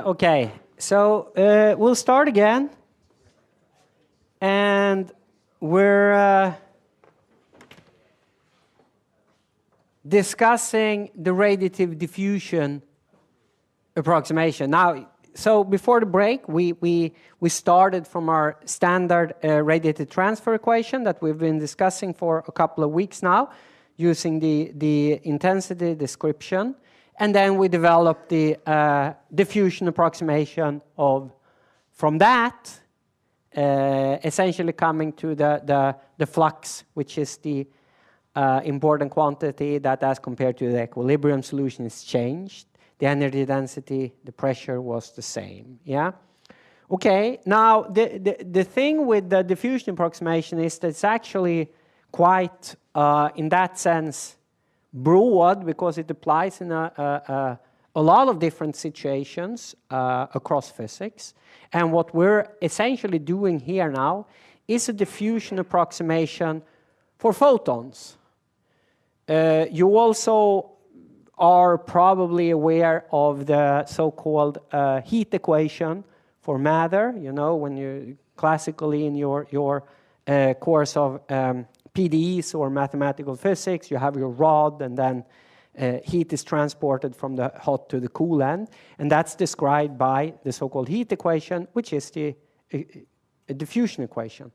Okay, so we'll start again, and we're discussing the radiative diffusion approximation. Now, so before the break, we started from our standard radiative transfer equation that we've been discussing for a couple of weeks now, using the intensity description. And then we developed the diffusion approximation from that, essentially coming to the flux, which is the important quantity that, as compared to the equilibrium solution, is changed. The energy density, the pressure was the same. Yeah. Okay. Now the thing with the diffusion approximation is that it's actually quite, in that sense, broad, because it applies in a lot of different situations across physics. And what we're essentially doing here now is a diffusion approximation for photons. You also are probably aware of the so-called heat equation for matter. You know, when you classically in your course of PDEs or mathematical physics, you have your rod, and then heat is transported from the hot to the cool end, and that's described by the so-called heat equation, which is the diffusion equation,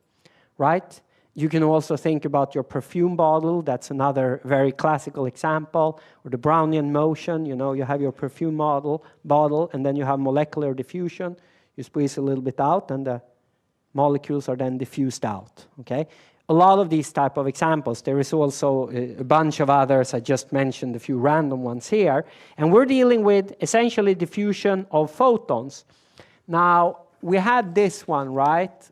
right? You can also think about your perfume bottle. That's another very classical example. Or the Brownian motion. You know, you have your perfume bottle, and then you have molecular diffusion. You squeeze a little bit out, and the molecules are then diffused out. Okay. A lot of these type of examples. There is also a bunch of others. I just mentioned a few random ones here. And we're dealing with essentially diffusion of photons. Now, we had this one, right?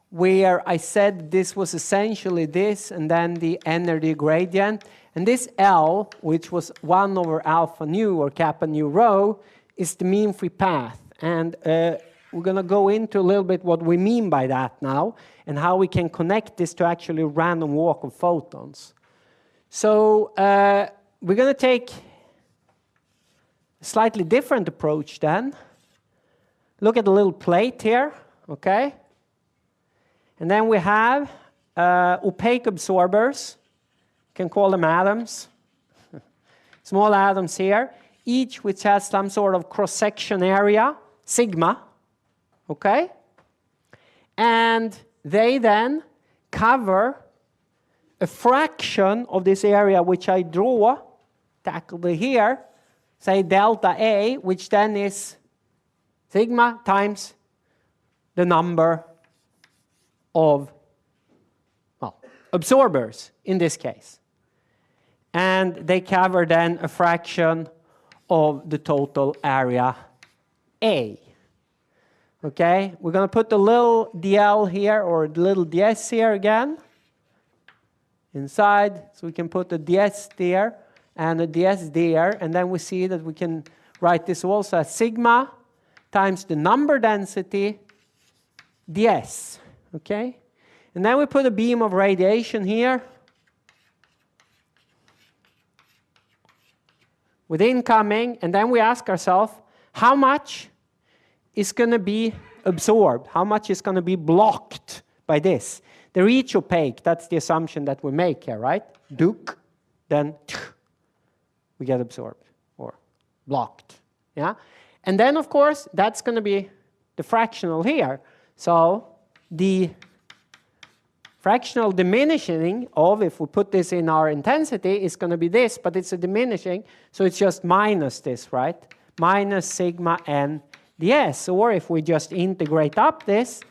Where I said this was essentially this, and then the energy gradient. And this L, which was 1 over alpha nu or kappa nu rho, is the mean free path. And we're going to go into a little bit what we mean by that now, and how we can connect this to actually a random walk of photons. So we're going to take a slightly different approach then. Look at the little plate here, okay? And then we have opaque absorbers. You can call them atoms. Small atoms here, each which has some sort of cross-section area, sigma. Okay? And they then cover a fraction of this area which I draw, tackled here, say delta A, which then is sigma times the number of, well, absorbers in this case. And they cover then a fraction of the total area A. Okay, we're going to put the little dl here, or the little ds here again, inside. So we can put the ds there and the ds there. And then we see that we can write this also as sigma times the number density ds. Okay, and then we put a beam of radiation here with incoming, and then we ask ourselves how much is going to be absorbed, how much is going to be blocked by this. They're each opaque. That's the assumption that we make here, right? Duk, then we get absorbed or blocked. Yeah, and then of course that's going to be the fractional here. So the fractional diminishing of, if we put this in our intensity, is going to be this, but it's a diminishing, so it's just minus this, right? Minus sigma n ds. Or if we just integrate up this,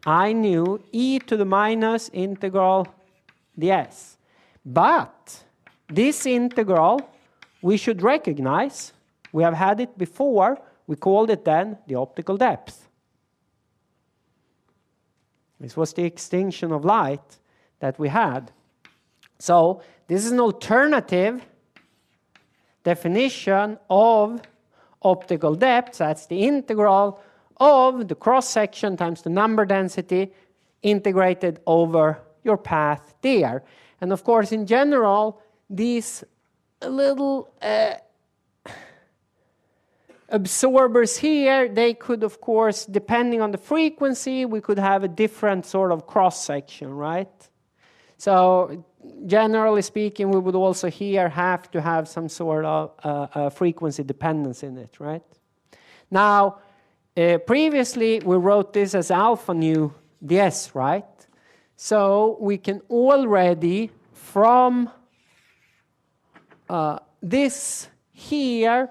I nu e to the minus integral ds. But this integral we should recognize. We have had it before. We called it then the optical depth. This was the extinction of light that we had. So this is an alternative definition of optical depth. That's the integral of the cross-section times the number density integrated over your path there. And of course, in general, these little absorbers here, they could, of course, depending on the frequency, we could have a different sort of cross-section, right? So generally speaking, we would also here have to have some sort of frequency dependence in it, right? Now, previously, we wrote this as alpha nu ds, right? So we can already, from this here,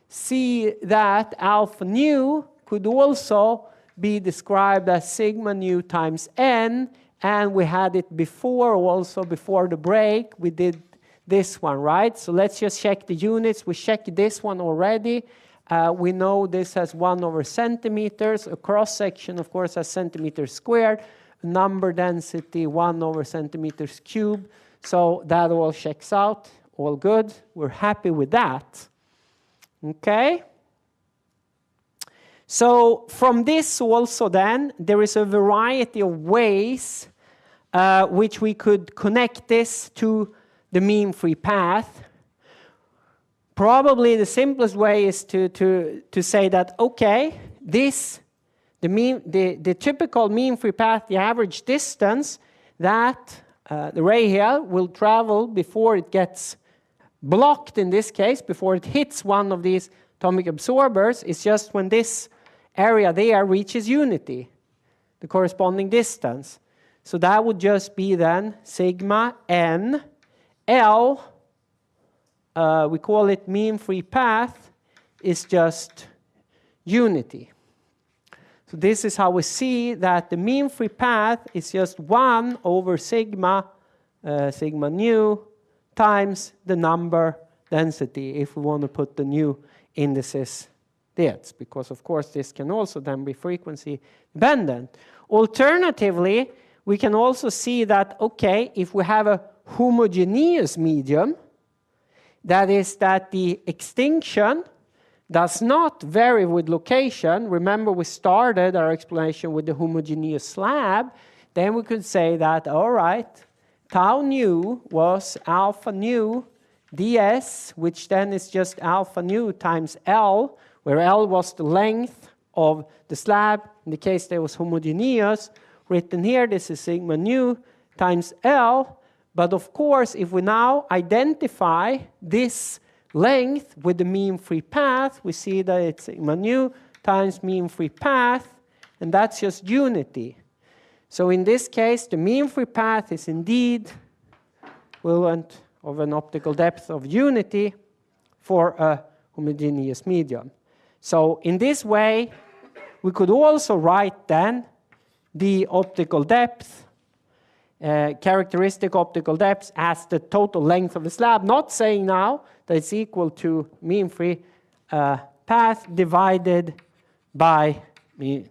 see that alpha nu could also be described as sigma nu times n, and we had it before also, before the break, we did this one, right? So let's just check the units. We checked this one already. We know this has 1 over centimeters. A cross-section, of course, has centimeters squared. Number density, 1 over centimeters cubed. So that all checks out. All good. We're happy with that. Okay? So from this also then, there is a variety of ways which we could connect this to the mean free path. Probably the simplest way is to say that, okay, this, the typical mean free path, the average distance that the ray here will travel before it gets blocked, in this case, before it hits one of these atomic absorbers, is just when this area there reaches unity, the corresponding distance. So that would just be then sigma n L, we call it mean free path, is just unity. So this is how we see that the mean free path is just 1 over sigma, sigma nu, times the number density, if we want to put the new indices there. Because, of course, this can also then be frequency dependent. Alternatively, we can also see that, okay, if we have a homogeneous medium, that is that the extinction does not vary with location. Remember, we started our explanation with the homogeneous slab. Then we could say that, all right, tau nu was alpha nu ds, which then is just alpha nu times L, where L was the length of the slab. In the case that was homogeneous, written here, this is sigma nu times L. But of course, if we now identify this length with the mean free path, we see that it's sigma nu times mean free path, and that's just unity. So in this case, the mean free path is indeed equivalent of an optical depth of unity for a homogeneous medium. So in this way, we could also write then the optical depth, characteristic optical depth as the total length of the slab, not saying now that it's equal to mean free path divided by mean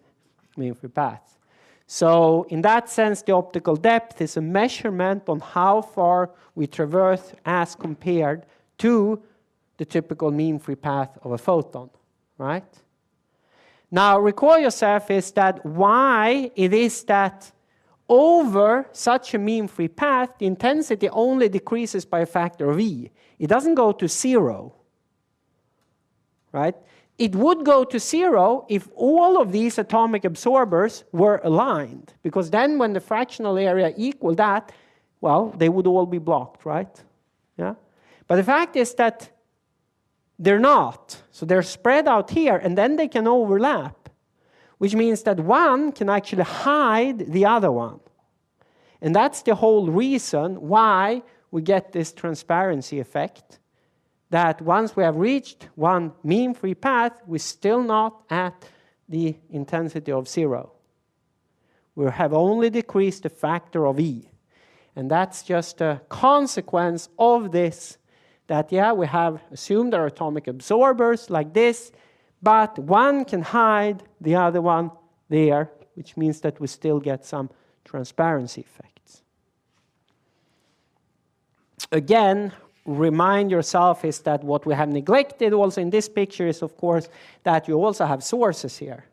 free path. So in that sense, the optical depth is a measurement on how far we traverse as compared to the typical mean free path of a photon, right? Now, recall yourself is that why it is that over such a mean free path, the intensity only decreases by a factor of E. It doesn't go to 0, right? It would go to 0 if all of these atomic absorbers were aligned, because then when the fractional area equal that, well, they would all be blocked, right? Yeah. But the fact is that they're not. So they're spread out here, and then they can overlap, which means that one can actually hide the other one. And that's the whole reason why we get this transparency effect, that once we have reached one mean free path, we're still not at the intensity of 0. We have only decreased the factor of E. And that's just a consequence of this, that, yeah, we have assumed our atomic absorbers like this, but one can hide the other one there, which means that we still get some transparency effects. Again, remind yourself is that what we have neglected also in this picture is, of course, that you also have sources here.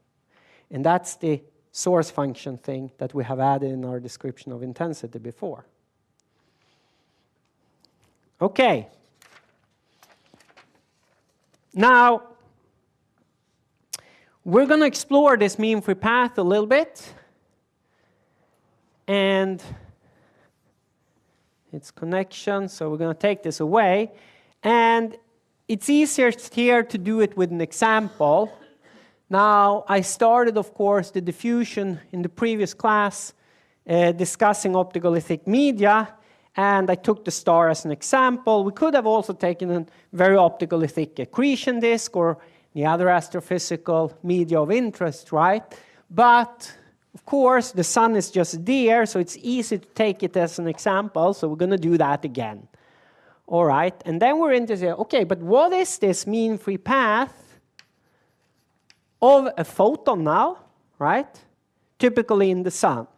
And that's the source function thing that we have added in our description of intensity before. Okay. Now, we're going to explore this mean-free path a little bit. And its connection, so we're going to take this away. And it's easiest here to do it with an example. Now, I started, of course, the diffusion in the previous class discussing optical thick media, and I took the star as an example. We could have also taken a very optically thick accretion disk or the other astrophysical media of interest, right? But, of course, the sun is just there, so it's easy to take it as an example, so we're going to do that again. All right, and then we're into the, okay, but what is this mean-free path of a photon now, right? Typically in the sun.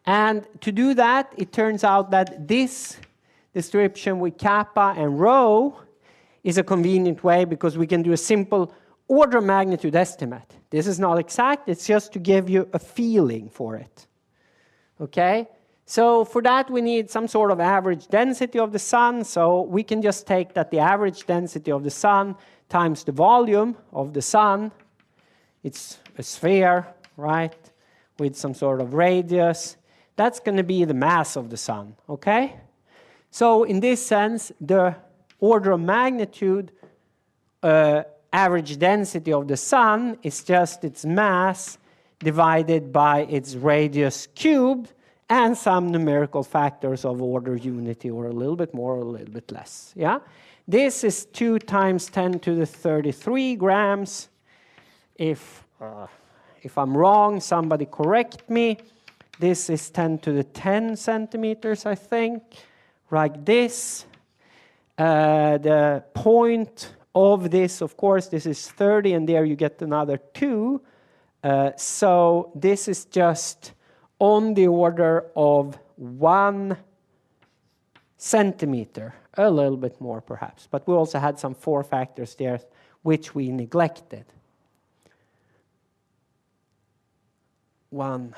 And to do that, it turns out that this description with kappa and rho is a convenient way because we can do a simple order of magnitude estimate. This is not exact, it's just to give you a feeling for it. Okay? So for that we need some sort of average density of the sun, so we can just take that the average density of the sun times the volume of the sun. It's a sphere, right, with some sort of radius. That's going to be the mass of the sun, okay? So in this sense, the order of magnitude average density of the sun is just its mass divided by its radius cubed and some numerical factors of order unity, or a little bit more or a little bit less, yeah? This is 2 times 10 to the 33 grams. If I'm wrong, somebody correct me. This is 10 to the 10 centimeters, I think, like this. The point of this, of course, this is 30, and there you get another 2. So this is just on the order of 1 centimeter, a little bit more perhaps. But we also had some 4 factors there, which we neglected. 1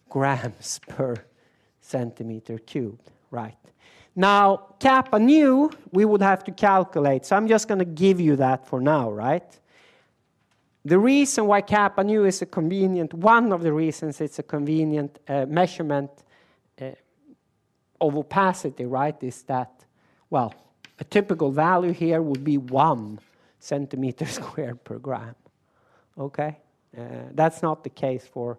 grams per centimeter cubed, right? Now, kappa nu, we would have to calculate. So I'm just going to give you that for now, right? The reason why kappa nu is a convenient, one of the reasons it's a convenient measurement of opacity, right, is that, well, a typical value here would be 1 centimeter squared per gram, okay? That's not the case for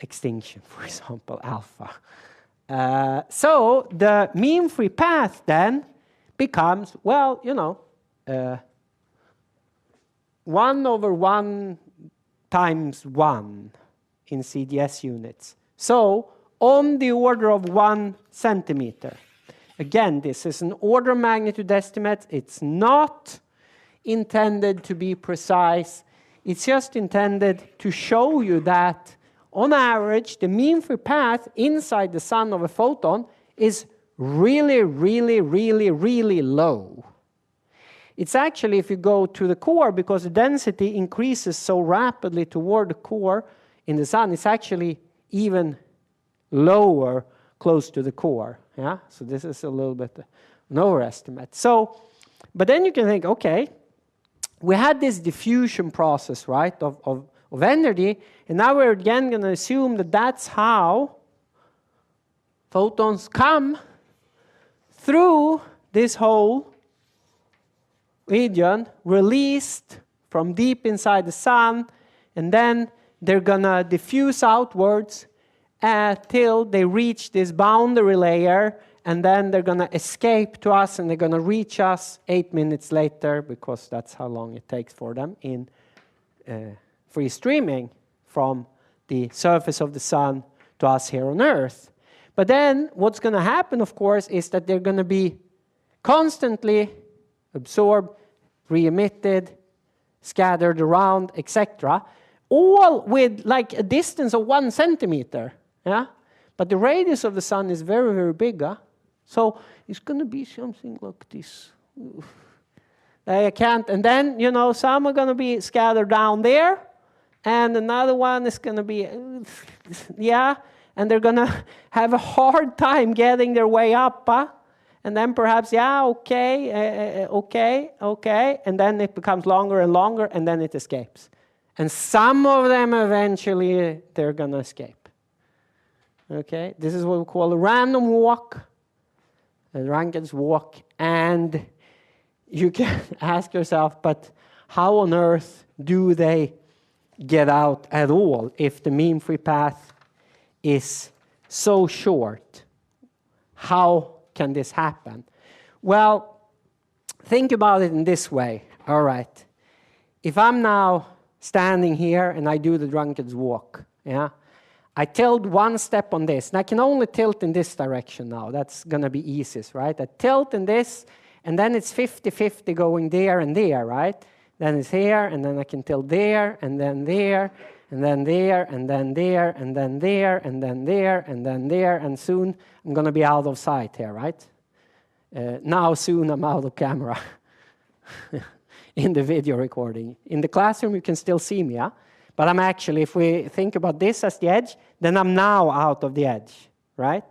extinction, for example, alpha. So the mean-free path then becomes, well, you know, 1 over 1 times 1 in CDS units. So on the order of 1 centimeter. Again, this is an order of magnitude estimate. It's not intended to be precise. It's just intended to show you that on average, the mean-free path inside the sun of a photon is really, really, really, really low. It's actually, if you go to the core, because the density increases so rapidly toward the core in the sun, it's actually even lower close to the core. Yeah? So this is a little bit an overestimate. So, but then you can think, okay, we had this diffusion process, right, of energy, and now we're again going to assume that that's how photons come through this whole region, released from deep inside the sun, and then they're going to diffuse outwards till they reach this boundary layer, and then they're going to escape to us, and they're going to reach us 8 minutes later, because that's how long it takes for them in free streaming from the surface of the sun to us here on Earth. But then what's going to happen, of course, is that they're going to be constantly absorbed, re-emitted, scattered around, etc., all with like a distance of 1 centimeter. Yeah? But the radius of the sun is very, very big. Huh? So it's going to be something like this. I can't. And then, you know, some are going to be scattered down there, and another one is going to be, yeah, and they're going to have a hard time getting their way up. and then perhaps, yeah, okay, okay, and then it becomes longer and longer, and then it escapes. And some of them eventually, they're going to escape. Okay, this is what we call a random walk, a Rankin's walk, and you can ask yourself, but how on earth do they get out at all if the mean free path is so short? How can this happen? Well, think about it in this way. All right. If I'm now standing here and I do the Drunkard's walk, yeah, I tilt one step on this, and I can only tilt in this direction now. That's going to be easiest, right? I tilt in this, and then it's 50-50 going there and there, right? Then it's here, and then I can tilt there, and then there, and then there, and then there, and then there, and then there, and then there, and soon I'm going to be out of sight here, right? Now soon I'm out of camera in the video recording. In the classroom you can still see me, yeah? But I'm actually, if we think about this as the edge, then I'm now out of the edge, right?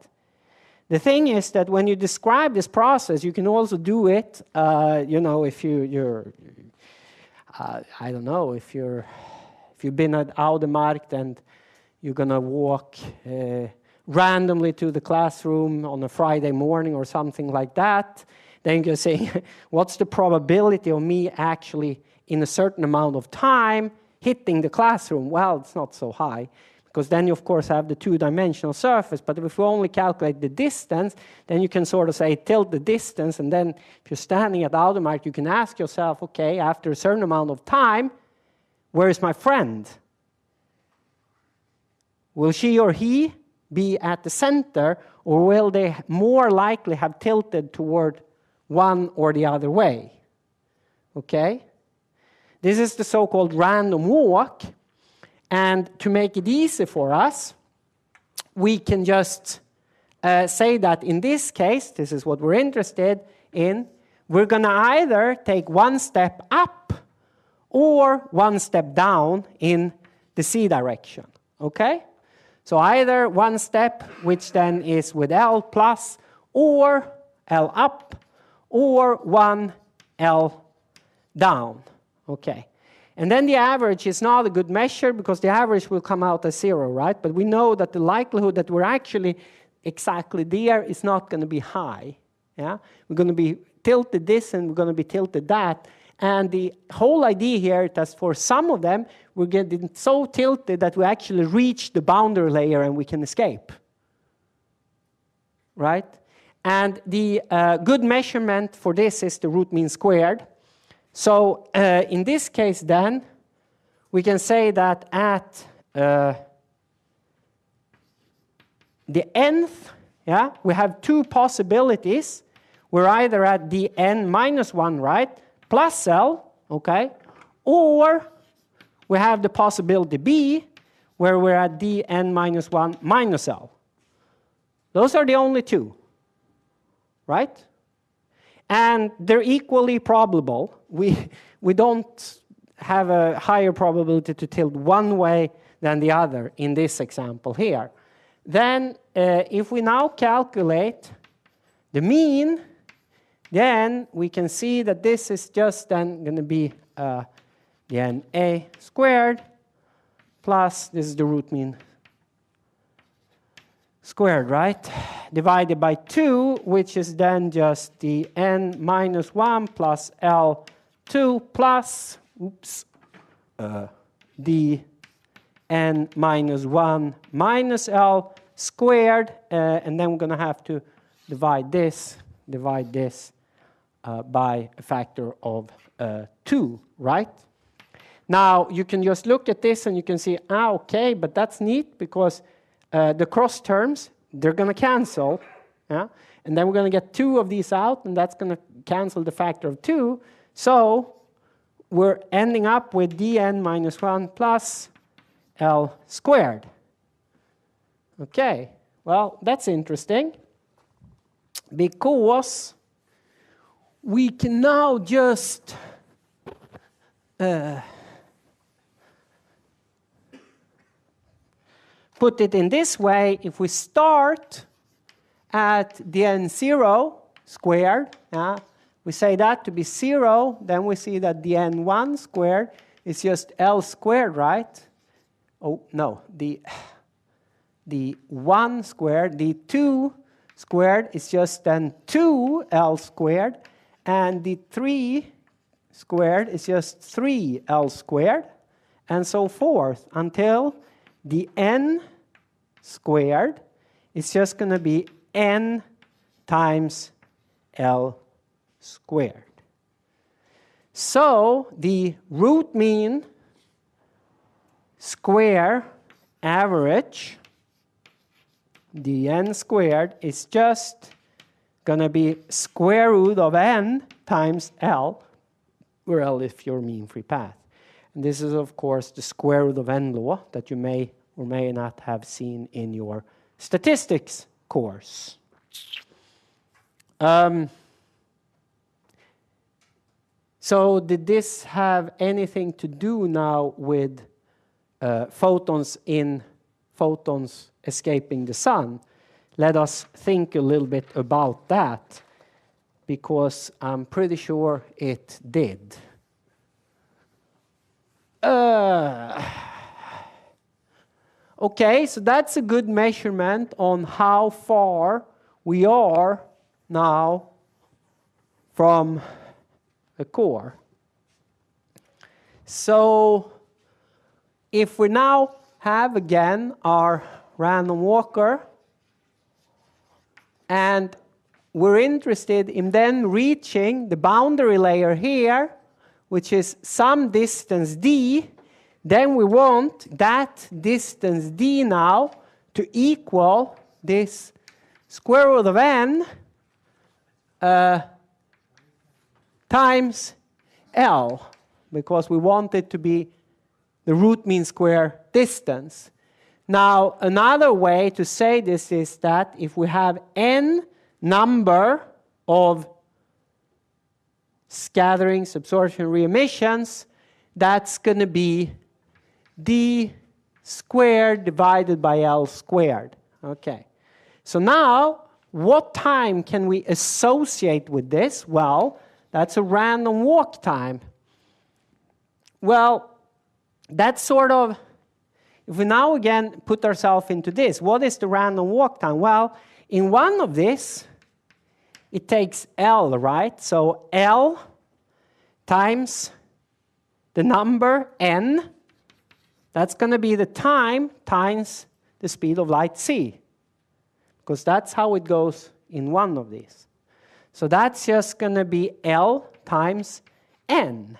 The thing is that when you describe this process, you can also do it, you know, if you're I don't know, if you've been at Audemarkt and you're going to walk randomly to the classroom on a Friday morning or something like that, then you're saying, what's the probability of me actually in a certain amount of time hitting the classroom? Well, it's not so high, because then you, of course, have the two-dimensional surface. But if you only calculate the distance, then you can sort of say tilt the distance, and then if you're standing at Audemarkt, you can ask yourself, okay, after a certain amount of time, where is my friend? Will she or he be at the center, or will they more likely have tilted toward one or the other way? Okay? This is the so-called random walk. And to make it easy for us, we can just say that in this case, this is what we're interested in, we're going to either take one step up or one step down in the C direction. Okay? So either one step, which then is with L plus, or L up, or one L down. Okay. And then the average is not a good measure, because the average will come out as 0, right? But we know that the likelihood that we're actually exactly there is not going to be high. Yeah? We're going to be tilted this and we're going to be tilted that. And the whole idea here is that for some of them, we're getting so tilted that we actually reach the boundary layer and we can escape. Right? And the good measurement for this is the root mean squared. So in this case then, we can say that at the nth, yeah, we have two possibilities. We're either at the n minus 1, right, plus L, okay, or we have the possibility B, where we're at the n minus 1 minus L. Those are the only two, right? And they're equally probable. We don't have a higher probability to tilt one way than the other in this example here. Then if we now calculate the mean, then we can see that this is just then going to be the NA squared plus, this is the root mean squared, right? Divided by 2, which is then just the n minus 1 plus L2 plus, the n minus 1 minus L squared, and then we're going to have to divide this by a factor of 2, right? Now, you can just look at this and you can see, okay, but that's neat, because the cross terms, they're going to cancel. Yeah? And then we're going to get 2 of these out, and that's going to cancel the factor of 2. So we're ending up with dn minus 1 plus L squared. Okay, well, that's interesting, because we can now just put it in this way. If we start at the n0, squared. We say that to be 0, then we see that the n1 squared is just L squared, right? Oh, no, the 1 squared, the 2 squared is just then 2L squared, and the 3 squared is just 3L squared, and so forth, until the n squared is just going to be n times L squared. So the root mean square average, the n squared, is just going to be square root of n times L, where L is your mean free path. And this is, of course, the square root of n law that you may or may not have seen in your statistics course. So did this have anything to do now with photons escaping the sun? Let us think a little bit about that, because I'm pretty sure it did. Okay, so that's a good measurement on how far we are now from a core. So if we now have again our random walker, and we're interested in then reaching the boundary layer here, which is some distance d, then we want that distance d now to equal this square root of n times L, because we want it to be the root mean square distance. Now, another way to say this is that if we have n number of scatterings, absorption, re-emissions, that's going to be d squared divided by L squared. Okay. So now, what time can we associate with this? Well, that's a random walk time. Well, that's sort of, if we now again put ourselves into this, what is the random walk time? Well, in one of this, it takes L, right? So L times the number n, that's going to be the time times the speed of light c, because that's how it goes in one of these. So that's just going to be L times n.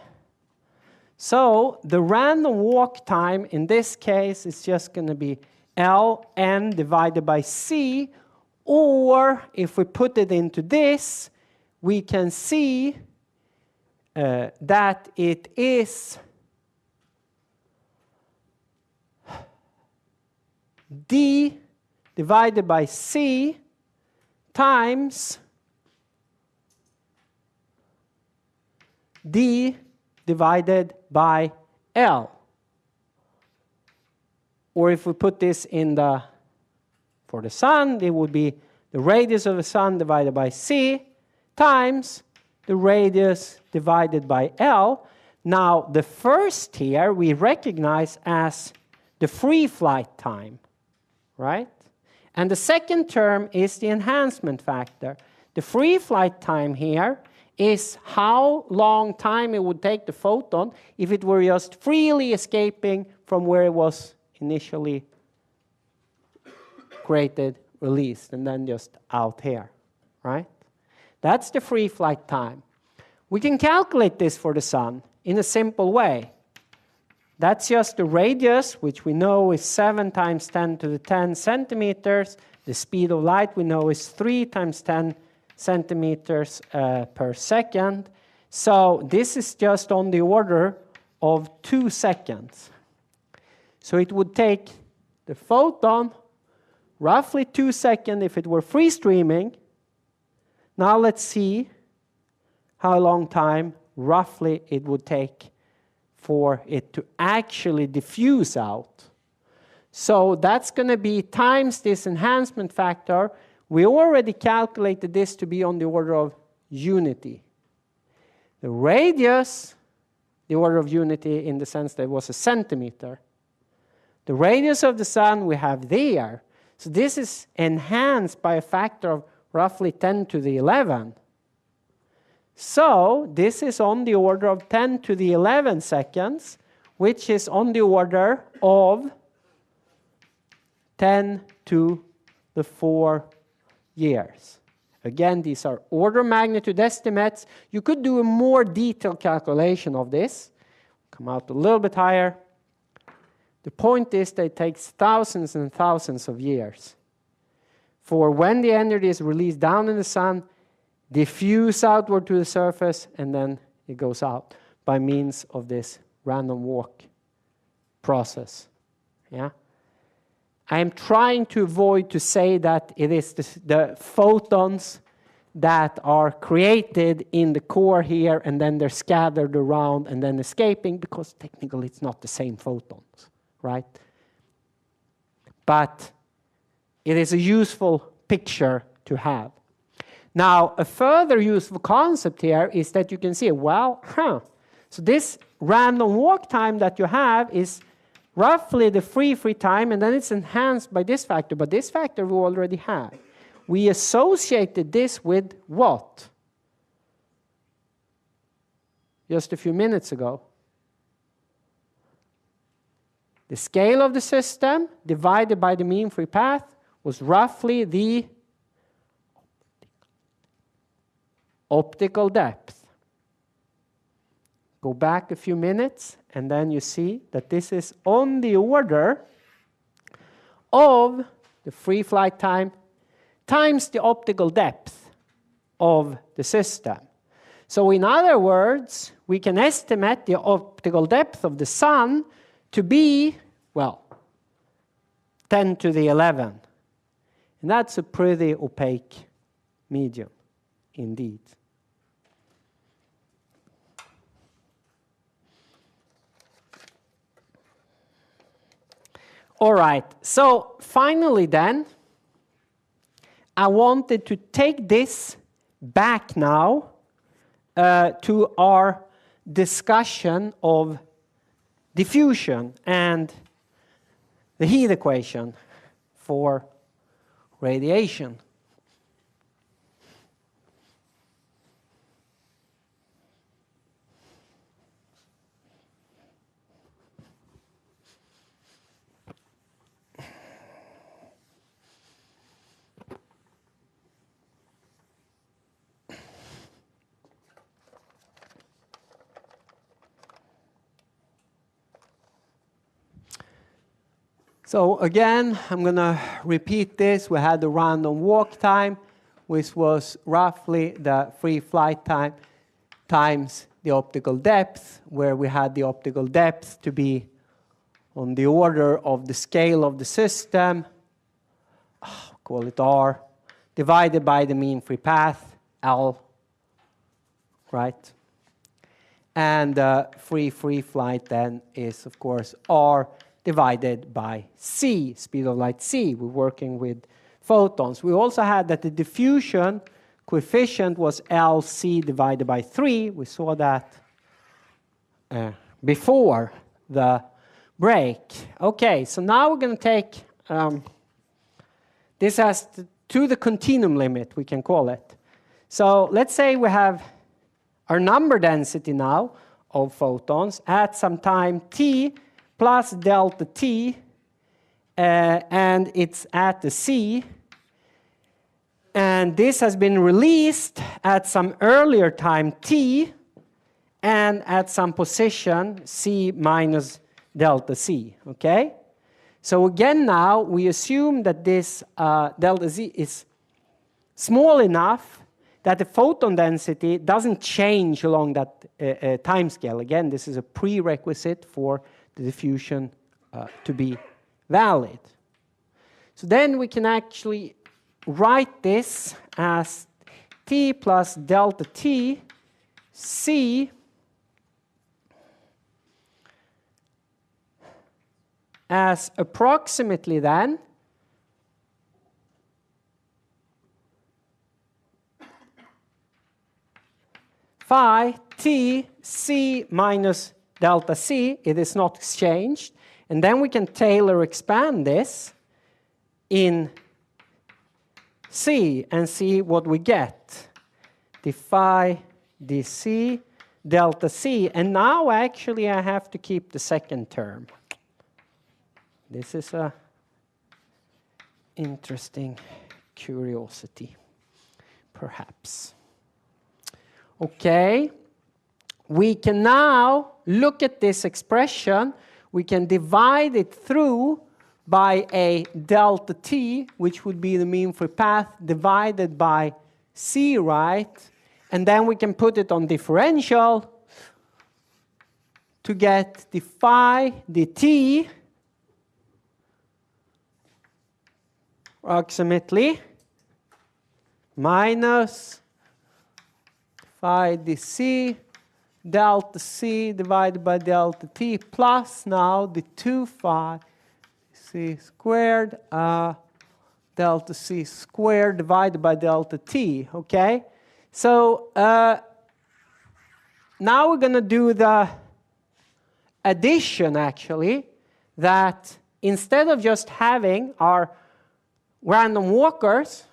So the random walk time in this case is just going to be Ln divided by c, or if we put it into this, we can see that it is d divided by c times d divided by L. Or if we put this in for the sun, it would be the radius of the sun divided by c times the radius divided by L. Now, the first here we recognize as the free flight time, right? And the second term is the enhancement factor. The free flight time here is how long time it would take the photon if it were just freely escaping from where it was initially created, released, and then just out here, right? That's the free flight time. We can calculate this for the sun in a simple way. That's just the radius, which we know is 7 times 10 to the 10 centimeters. The speed of light we know is 3 times 10 centimeters per second. So this is just on the order of 2 seconds. So it would take the photon roughly 2 seconds if it were free streaming. Now let's see how long time roughly it would take for it to actually diffuse out. So that's going to be times this enhancement factor, We already calculated this to be on the order of unity. The radius, the order of unity in the sense that it was a centimeter. The radius of the sun we have there. So this is enhanced by a factor of roughly 10 to the 11. So this is on the order of 10 to the 11 seconds, which is on the order of 10 to the 4 years. Again, these are order magnitude estimates. You could do a more detailed calculation of this, come out a little bit higher. The point is that it takes thousands and thousands of years for when the energy is released down in the sun, diffuse outward to the surface, and then it goes out by means of this random walk process. Yeah? I am trying to avoid to say that it is the photons that are created in the core here and then they're scattered around and then escaping, because technically it's not the same photons, right? But it is a useful picture to have. Now, a further useful concept here is that you can see, well, so this random walk time that you have is roughly the free time, and then it's enhanced by this factor, but this factor we already have. We associated this with what? Just a few minutes ago. The scale of the system divided by the mean free path was roughly the optical depth. Go back a few minutes, and then you see that this is on the order of the free flight time times the optical depth of the system. So in other words, we can estimate the optical depth of the sun to be, well, 10 to the 11. And that's a pretty opaque medium indeed. All right, so finally then, I wanted to take this back now to our discussion of diffusion and the heat equation for radiation. So again, I'm going to repeat this. We had the random walk time, which was roughly the free flight time times the optical depth, where we had the optical depth to be on the order of the scale of the system, call it R, divided by the mean free path, L, right? And free flight then is, of course, R divided by c, speed of light c. We're working with photons. We also had that the diffusion coefficient was Lc divided by 3. We saw that before the break. Okay, so now we're going to take this as to the continuum limit, we can call it. So let's say we have our number density now of photons at some time t plus delta t, and it's at the c. And this has been released at some earlier time t, and at some position c minus delta c, okay? So again now, we assume that this delta z is small enough that the photon density doesn't change along that time scale. Again, this is a prerequisite for the diffusion to be valid. So then we can actually write this as t plus delta t c as approximately then phi t c minus delta c. It is not exchanged. And then we can Taylor expand this in c and see what we get. The phi dc delta c. And now actually I have to keep the second term. This is a interesting curiosity, perhaps. Okay, we can now look at this expression. We can divide it through by a delta t, which would be the mean free path, divided by c, right? And then we can put it on differential to get the phi dt approximately minus phi dc delta c divided by delta t plus now the 2 phi c squared delta c squared divided by delta t, okay? So now we're going to do the addition, actually, that instead of just having our random walkers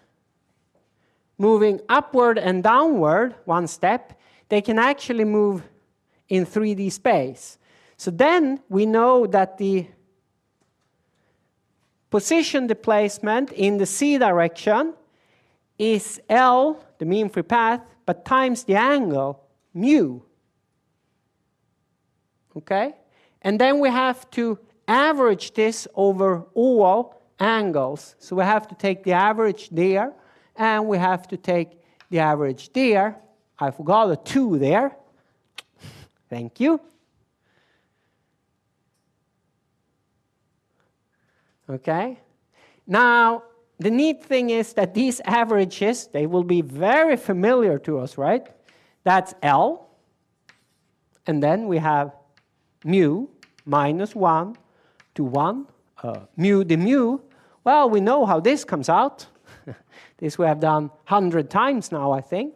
moving upward and downward one step, they can actually move in 3D space. So then we know that the position displacement in the c direction is L, the mean free path, but times the angle, mu. Okay? And then we have to average this over all angles. So we have to take the average there, and we have to take the average there. I forgot a 2 there. Thank you. Okay? Now, the neat thing is that these averages, they will be very familiar to us, right? That's L. And then we have mu minus 1 to 1. Mu the mu. Well, we know how this comes out. This we have done 100 times now, I think.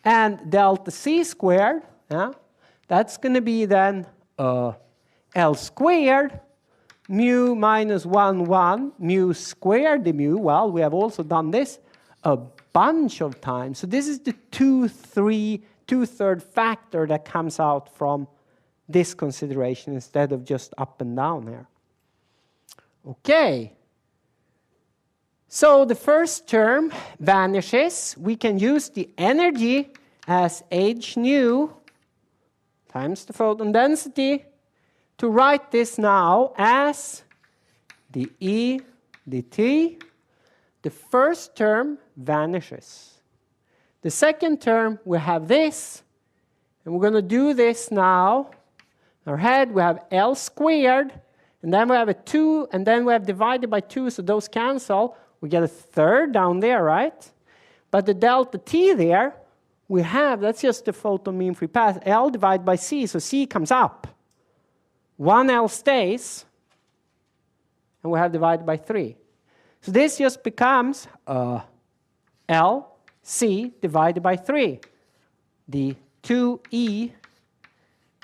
And delta c squared, yeah, that's going to be then L squared, mu minus 1, 1, mu squared the mu. Well, we have also done this a bunch of times. So this is the 2/3 factor that comes out from this consideration instead of just up and down here. Okay. So the first term vanishes. We can use the energy as h nu times the photon density to write this now as the E dt. The first term vanishes. The second term, we have this. And we're going to do this now. In our head, we have L squared. And then we have a 2. And then we have divided by 2. So those cancel. We get a third down there, right? But the delta t there, we have, that's just the photon mean free path, L divided by c, so c comes up. 1 L stays, and we have divided by 3. So this just becomes L, c divided by 3. The 2e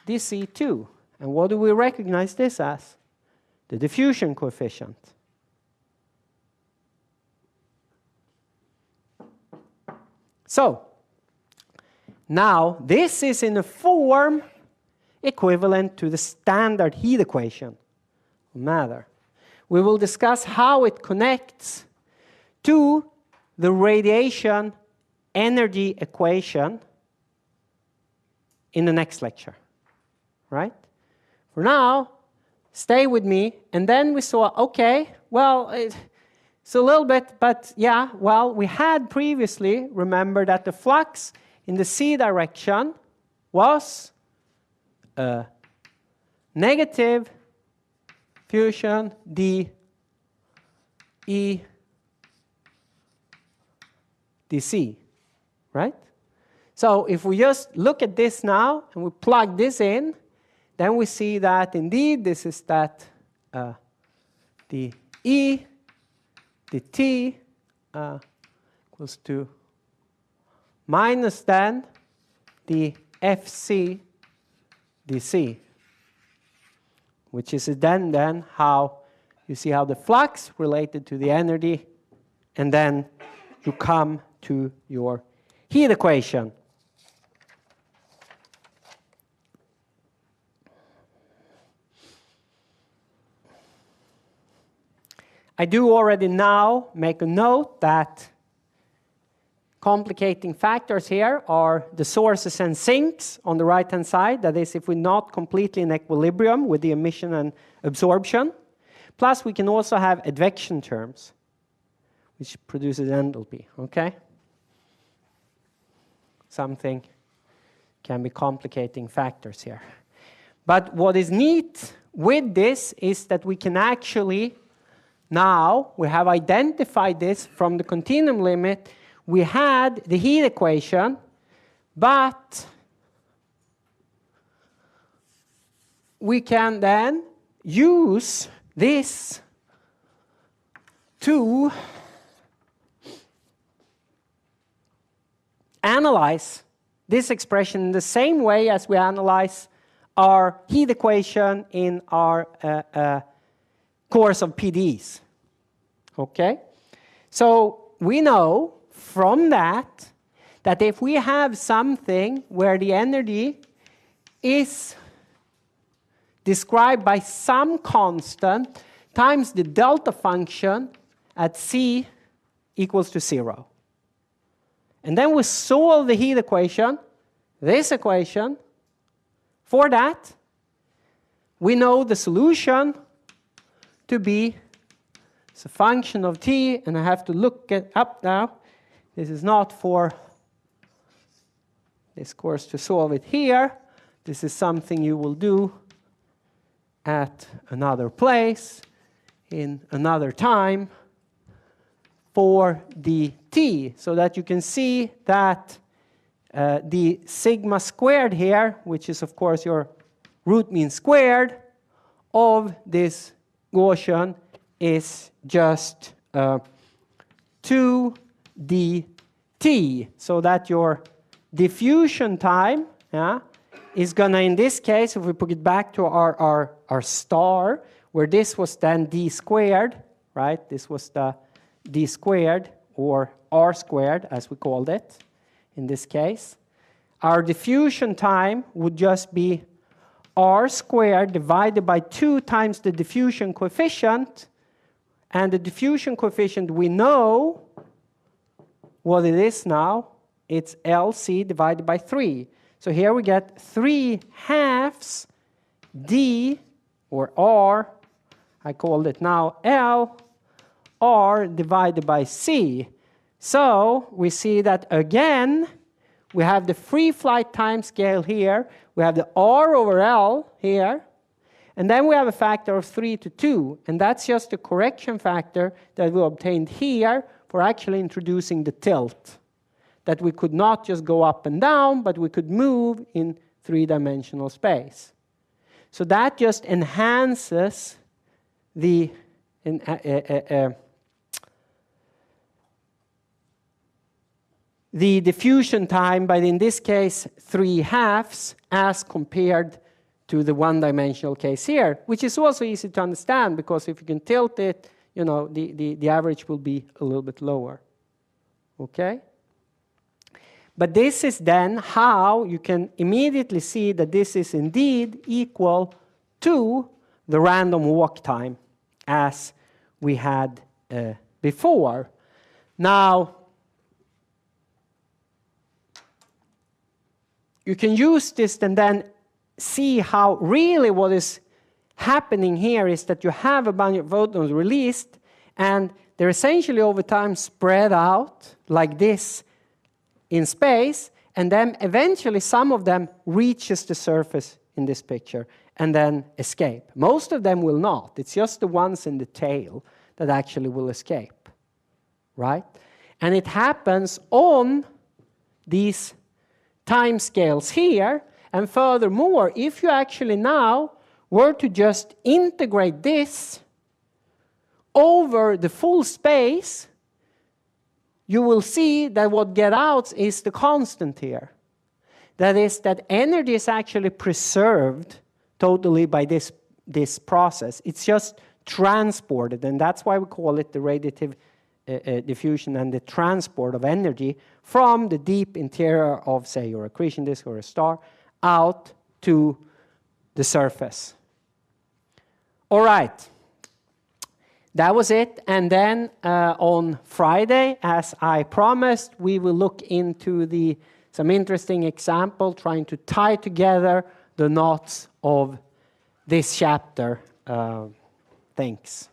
dc2. And what do we recognize this as? The diffusion coefficient. So, now this is in a form equivalent to the standard heat equation of matter. We will discuss how it connects to the radiation energy equation in the next lecture. Right? For now, stay with me. And then we saw, okay, well, it's a little bit, but yeah, well, we had previously, remember that the flux in the c direction was negative fusion d E dc, right? So if we just look at this now and we plug this in, then we see that indeed this is that the E dt equals to minus then the Fc dc, which is then how you see how the flux related to the energy, and then you come to your heat equation. I do already now make a note that complicating factors here are the sources and sinks on the right-hand side. That is, if we're not completely in equilibrium with the emission and absorption. Plus, we can also have advection terms, which produces enthalpy, okay? Something can be complicating factors here. But what is neat with this is that we can actually, now we have identified this from the continuum limit. We had the heat equation, but we can then use this to analyze this expression in the same way as we analyze our heat equation in our course of PDEs. Okay? So we know from that if we have something where the energy is described by some constant times the delta function at C equals to 0. And then we solve the heat equation, this equation. For that, we know the solution to be as a function of t, and I have to look it up now. This is not for this course to solve it here. This is something you will do at another place, in another time, for the t, so that you can see that the sigma squared here, which is of course your root mean squared of this Gaussian, is just 2 dt, so that your diffusion time is gonna, in this case, if we put it back to our star, where this was then d squared, right? This was the d squared, or r squared, as we called it in this case. Our diffusion time would just be r squared divided by 2 times the diffusion coefficient. And the diffusion coefficient, we know what it is now. It's LC divided by 3. So here we get 3/2 d, or r, I called it now L, r divided by c. So we see that again, we have the free flight time scale here. We have the r over L here. And then we have a factor of 3 to 2. And that's just the correction factor that we obtained here for actually introducing the tilt. That we could not just go up and down, but we could move in 3-dimensional space. So that just enhances the diffusion time, but in this case 3/2 as compared to the 1-dimensional case here, which is also easy to understand, because if you can tilt it, you know, the average will be a little bit lower. Okay? But this is then how you can immediately see that this is indeed equal to the random walk time as we had before. Now, you can use this and then see how really what is happening here is that you have a bunch of photons released, and they're essentially over time spread out like this in space, and then eventually some of them reaches the surface in this picture and then escape. Most of them will not. It's just the ones in the tail that actually will escape, right? And it happens on these time scales here. And furthermore, if you actually now were to just integrate this over the full space, you will see that what gets out is the constant here. That is, that energy is actually preserved totally by this process. It's just transported, and that's why we call it the radiative diffusion and the transport of energy from the deep interior of, say, your accretion disk or a star out to the surface. All right. That was it. And then on Friday, as I promised, we will look into some interesting example trying to tie together the knots of this chapter. Thanks.